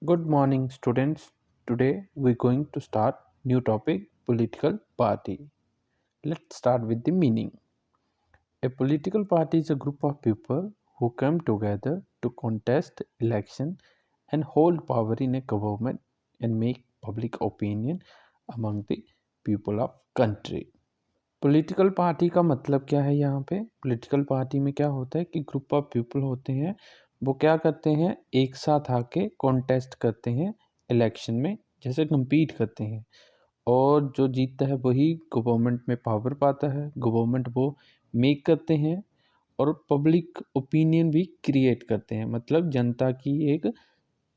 Good morning, students. Today we're going to start new topic political party. Let's start with the meaning. A political party is a group of people who come together to contest election and hold power in a government and make public opinion among the people of country. Political party का मतलब क्या है यहाँ पे? Political party में क्या होता है कि ग्रुप ऑफ पीपल होते हैं, वो क्या करते हैं, एक साथ आके कॉन्टेस्ट करते हैं इलेक्शन में, जैसे compete करते हैं, और जो जीतता है वही गवर्नमेंट में पावर पाता है, गवर्नमेंट वो मेक करते हैं और पब्लिक ओपिनियन भी क्रिएट करते हैं, मतलब जनता की एक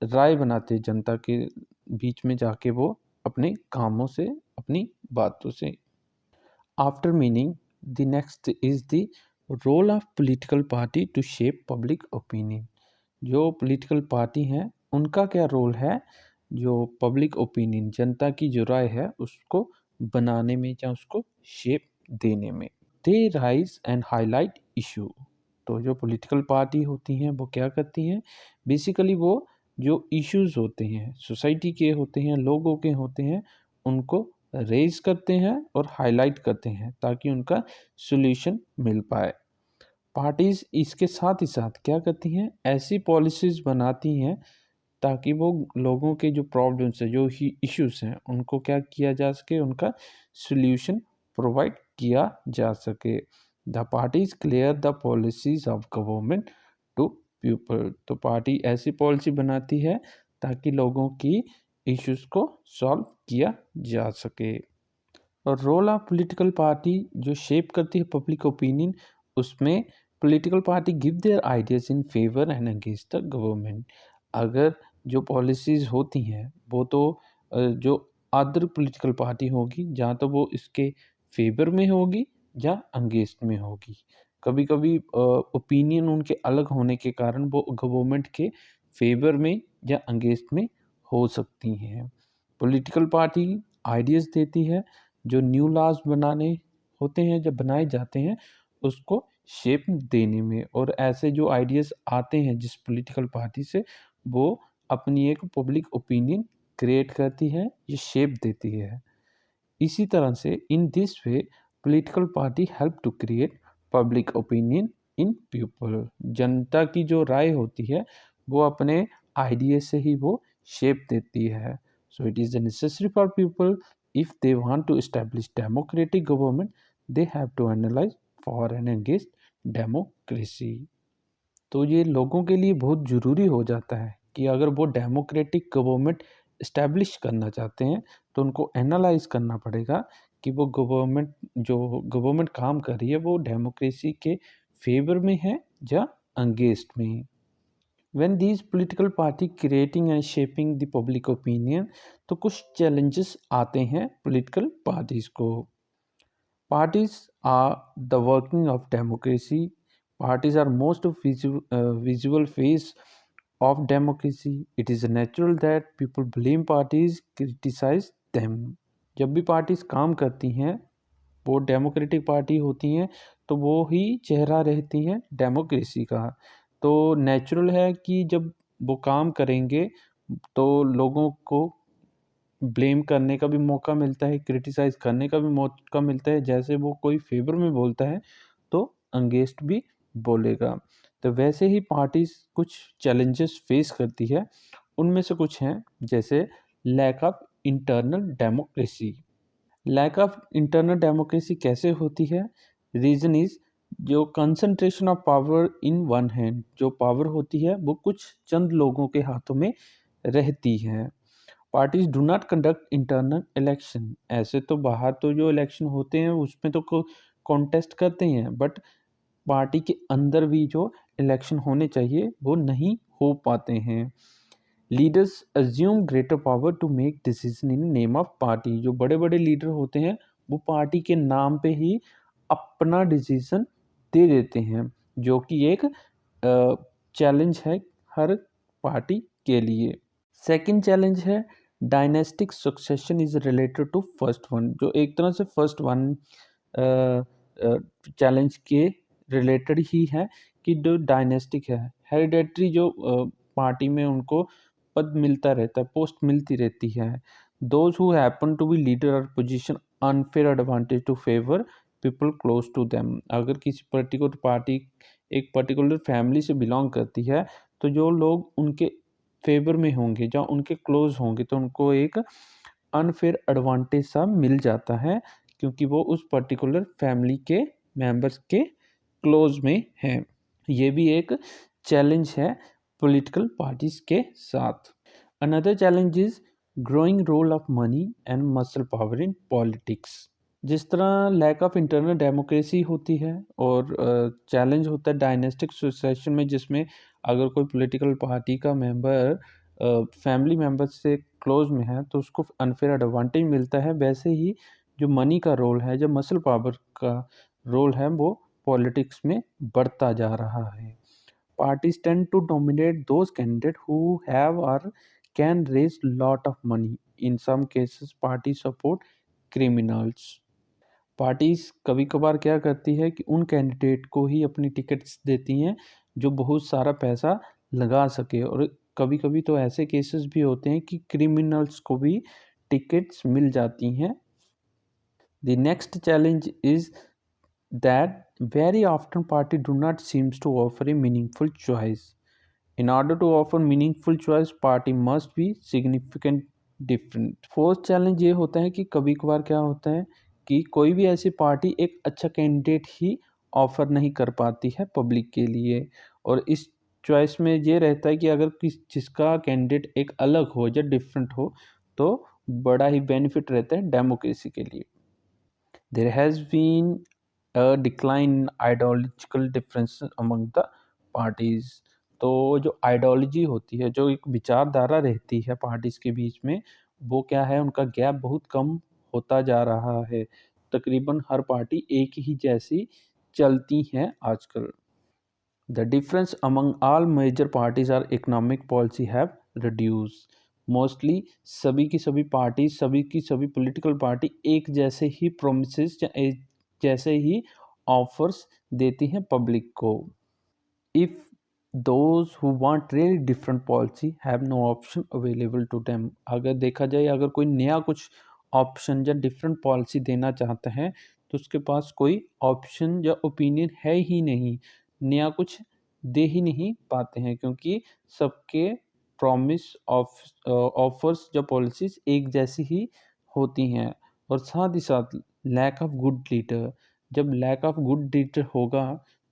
राय बनाते हैं, जनता के बीच में जाके वो अपने कामों से, अपनी बातों से। After meaning, the next is the role of political party to shape public opinion. जो political party हैं उनका क्या रोल है जो पब्लिक ओपिनियन जनता की जो राय है उसको बनाने में या उसको शेप देने में। They rise and highlight issue. तो जो पॉलिटिकल पार्टी होती हैं वो क्या करती हैं, बेसिकली वो जो इश्यूज होते हैं सोसाइटी के होते हैं, लोगों के होते हैं, उनको रेज करते हैं और हाईलाइट करते हैं ताकि उनका सोल्यूशन मिल पाए। पार्टीज इसके साथ ही साथ क्या करती हैं, ऐसी पॉलिसीज बनाती हैं ताकि वो लोगों के जो प्रॉब्लम्स है, जो इश्यूज हैं, उनको क्या किया जा सके, उनका सोल्यूशन प्रोवाइड किया जा सके। The parties clear the policies of government to people. तो पार्टी ऐसी पॉलिसी बनाती है ताकि लोगों की इश्यूज को सॉल्व किया जा सके। और रोल ऑफ पॉलिटिकल पार्टी जो शेप करती है पब्लिक ओपिनियन, उसमें political party give their ideas in favour and against the government. अगर जो पॉलिसीज़ होती हैं वो तो जो अदर पॉलिटिकल पार्टी होगी जहाँ तो वो इसके फेवर में होगी या अगेंस्ट में होगी। कभी कभी ओपिनियन उनके अलग होने के कारण वो गवर्नमेंट के फेवर में या अगेंस्ट में हो सकती हैं। पॉलिटिकल पार्टी आइडियाज़ देती है, जो न्यू लॉज बनाने होते हैं, जब बनाए जाते हैं उसको शेप देने में, और ऐसे जो आइडियाज़ आते हैं जिस पॉलिटिकल पार्टी से, वो अपनी एक पब्लिक ओपिनियन क्रिएट करती है, ये शेप देती है। इसी तरह से in this way political party help to create public opinion in people. जनता की जो राय होती है वो अपने आइडिया से ही वो शेप देती है। So it is necessary for people if they want to establish democratic government, they have to analyze for and against democracy। तो ये लोगों के लिए बहुत ज़रूरी हो जाता है कि अगर वो डेमोक्रेटिक गवर्नमेंट इस्टेब्लिश करना चाहते हैं तो उनको एनालाइज करना पड़ेगा कि वो गवर्नमेंट काम कर रही है वो डेमोक्रेसी के फेवर में है या अगेंस्ट में। when these political party creating and shaping the public opinion, तो कुछ challenges आते हैं political parties को। Parties are the working of democracy. Parties are most visual face of democracy. It is natural that people blame parties, criticize them। जब भी parties काम करती हैं वो डेमोक्रेटिक पार्टी होती हैं तो वो ही चेहरा रहती हैं डेमोक्रेसी का। तो नेचुरल है कि जब वो काम करेंगे तो लोगों को ब्लेम करने का भी मौका मिलता है, क्रिटिसाइज़ करने का भी मौका मिलता है। जैसे वो कोई फेवर में बोलता है तो अगेंस्ट भी बोलेगा। तो वैसे ही पार्टीज़ कुछ चैलेंजेस फेस करती है, उनमें से कुछ हैं जैसे lack of internal democracy. Lack of internal democracy कैसे होती है? रीज़न इज़ जो concentration of power in one hand. जो पावर होती है वो कुछ चंद लोगों के हाथों में रहती है। Parties do not conduct internal election. ऐसे तो बाहर तो जो इलेक्शन होते हैं उसमें तो कॉन्टेस्ट करते हैं, बट पार्टी के अंदर भी जो इलेक्शन होने चाहिए वो नहीं हो पाते हैं। Leaders assume greater power to make decision in name of party. जो बड़े बड़े लीडर होते हैं वो पार्टी के नाम पे ही अपना डिसीजन दे देते हैं, जो कि एक चैलेंज है हर पार्टी के लिए। सेकंड चैलेंज है dynastic succession is related to first one. जो एक तरह से फर्स्ट वन चैलेंज के रिलेटेड ही है कि जो डायनेस्टिक है, हेरिडेटरी जो पार्टी में उनको पद मिलता रहता है, पोस्ट मिलती रहती है। Those who happen to be leader और position unfair advantage to favour people close to them. अगर किसी पर्टिकुलर पार्टी एक पर्टिकुलर फैमिली से बिलोंग करती है, तो जो लोग उनके फेवर में होंगे, जो उनके क्लोज होंगे, तो उनको एक अनफेयर एडवांटेज सा मिल जाता है, क्योंकि वो उस पर्टिकुलर फैमिली के मेंबर्स के क्लोज में हैं। ये भी एक चैलेंज है पॉलिटिकल पार्टीज के साथ। Another challenge is growing role of money and muscle power in politics. जिस तरह लैक ऑफ इंटरनल डेमोक्रेसी होती है और चैलेंज होता है डायनेस्टिक सुसेशन में, जिसमें अगर कोई पॉलिटिकल पार्टी का मेंबर फैमिली मेंबर से क्लोज में है तो उसको अनफेयर एडवांटेज मिलता है, वैसे ही जो मनी का रोल है, जो मसल पावर का रोल है, वो पॉलिटिक्स में बढ़ता जा रहा है। Parties tend to nominate those candidates who have or can raise lot of money. In some cases, parties support criminals. Parties कभी कभार क्या करती है कि उन कैंडिडेट को ही अपनी टिकट्स देती हैं जो बहुत सारा पैसा लगा सके, और कभी कभी तो ऐसे केसेस भी होते हैं कि क्रिमिनल्स को भी टिकट्स मिल जाती हैं। The next challenge is that very often party do not seems to offer a meaningful choice. In order to offer meaningful choice, party must be significant different. Fourth challenge ये होता है कि कभी कभार क्या होता है कि कोई भी ऐसी पार्टी एक अच्छा कैंडिडेट ही ऑफर नहीं कर पाती है पब्लिक के लिए, और इस चॉइस में ये रहता है कि अगर जिसका कैंडिडेट एक अलग हो या डिफरेंट हो तो बड़ा ही बेनिफिट रहता है डेमोक्रेसी के लिए। There has been a decline in ideological differences among the parties. तो जो आइडियोलॉजी होती है, जो एक विचारधारा रहती है पार्टीज के बीच में, वो क्या है, उनका गैप बहुत कम होता जा रहा है। तकरीबन हर पार्टी एक ही जैसी चलती हैं आजकल। The difference among all major parties or economic policy have reduced. Mostly सभी की सभी पार्टी, सभी की सभी पॉलिटिकल पार्टी एक जैसे ही प्रोमिसेस या एक जैसे ही ऑफर्स देती हैं पब्लिक को। If those who want really different policy have no option available to them, अगर देखा जाए, अगर कोई नया कुछ ऑप्शन या डिफरेंट पॉलिसी देना चाहता है तो उसके पास कोई ऑप्शन या ओपिनियन है ही नहीं, नया कुछ दे ही नहीं पाते हैं, क्योंकि सबके प्रॉमिस ऑफर्स या पॉलिसीज एक जैसी ही होती हैं। और साथ ही साथ लैक ऑफ गुड लीडर, जब लैक ऑफ गुड लीडर होगा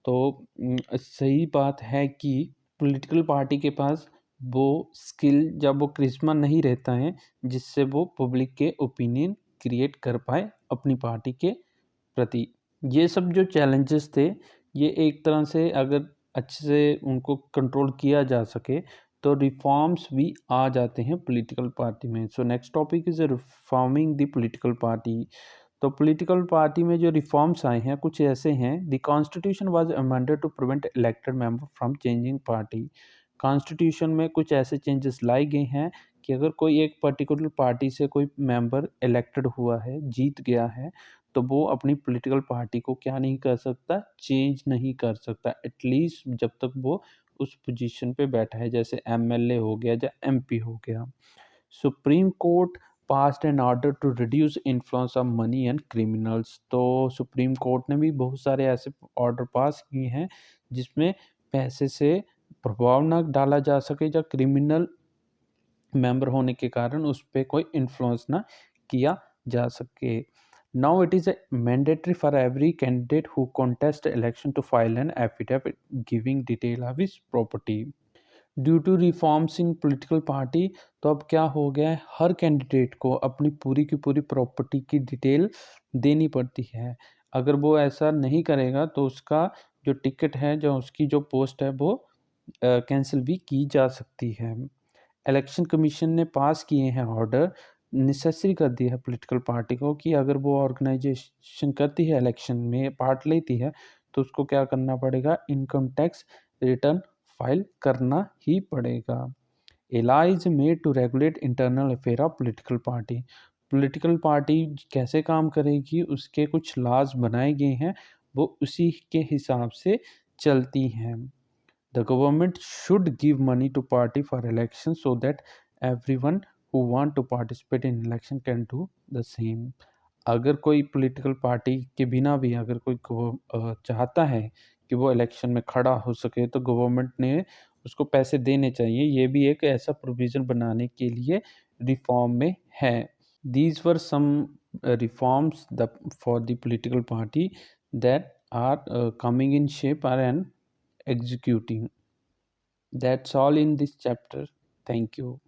तो सही बात है कि पॉलिटिकल पार्टी के पास वो स्किल या वो करिश्मा नहीं रहता है जिससे वो पब्लिक के ओपिनियन क्रिएट कर पाए अपनी पार्टी के प्रति। ये सब जो चैलेंजेस थे, ये एक तरह से अगर अच्छे से उनको कंट्रोल किया जा सके तो रिफॉर्म्स भी आ जाते हैं पॉलिटिकल पार्टी में। So next topic is reforming the political party. तो पॉलिटिकल पार्टी में जो रिफॉर्म्स आए हैं कुछ ऐसे हैं। The constitution was amended to prevent elected member from changing party. Constitution में कुछ ऐसे चेंजेस लाए गए हैं कि अगर कोई एक पर्टिकुलर पार्टी से कोई मेंबर इलेक्टेड हुआ है, जीत गया है, तो वो अपनी पॉलिटिकल पार्टी को क्या नहीं कर सकता, चेंज नहीं कर सकता, एटलीस्ट जब तक वो उस पोजीशन पे बैठा है, जैसे एमएलए हो गया या एमपी हो गया। Supreme Court passed an order to reduce influence of money and criminals. तो सुप्रीम कोर्ट ने भी बहुत सारे ऐसे ऑर्डर पास किए हैं जिसमें पैसे से प्रभाव ना डाला जा सके या क्रिमिनल मेंबर होने के कारण उस पर कोई इन्फ्लुएंस ना किया जा सके। Now it is mandatory for every candidate who contest election to file an affidavit giving detail of his property. Due to reforms in political party, तो अब क्या हो गया है, हर कैंडिडेट को अपनी पूरी की पूरी प्रॉपर्टी की डिटेल देनी पड़ती है। अगर वो ऐसा नहीं करेगा तो उसका जो टिकट है, जो उसकी जो पोस्ट है, वो कैंसिल भी की जा सकती है। इलेक्शन कमीशन ने पास किए हैं ऑर्डर, नेसेसरी कर दिया है पॉलिटिकल पार्टी को कि अगर वो ऑर्गेनाइजेशन करती है, इलेक्शन में पार्ट लेती है, तो उसको क्या करना पड़ेगा, इनकम टैक्स रिटर्न फाइल करना ही पड़ेगा। A law is made to regulate internal affair of political party. Political party कैसे काम करेगी, उसके कुछ लॉज बनाए गए हैं, वो उसी के हिसाब से चलती हैं। The government should give money to party for election so that everyone who want to participate in election can do the same. अगर कोई पॉलिटिकल पार्टी के बिना भी अगर कोई चाहता है कि वो इलेक्शन में खड़ा हो सके तो गवर्नमेंट ने उसको पैसे देने चाहिए। ये भी एक ऐसा प्रोविज़न बनाने के लिए रिफॉर्म में है। These were some reforms for the political party that are coming in shape and executing. That's all in this chapter. Thank you.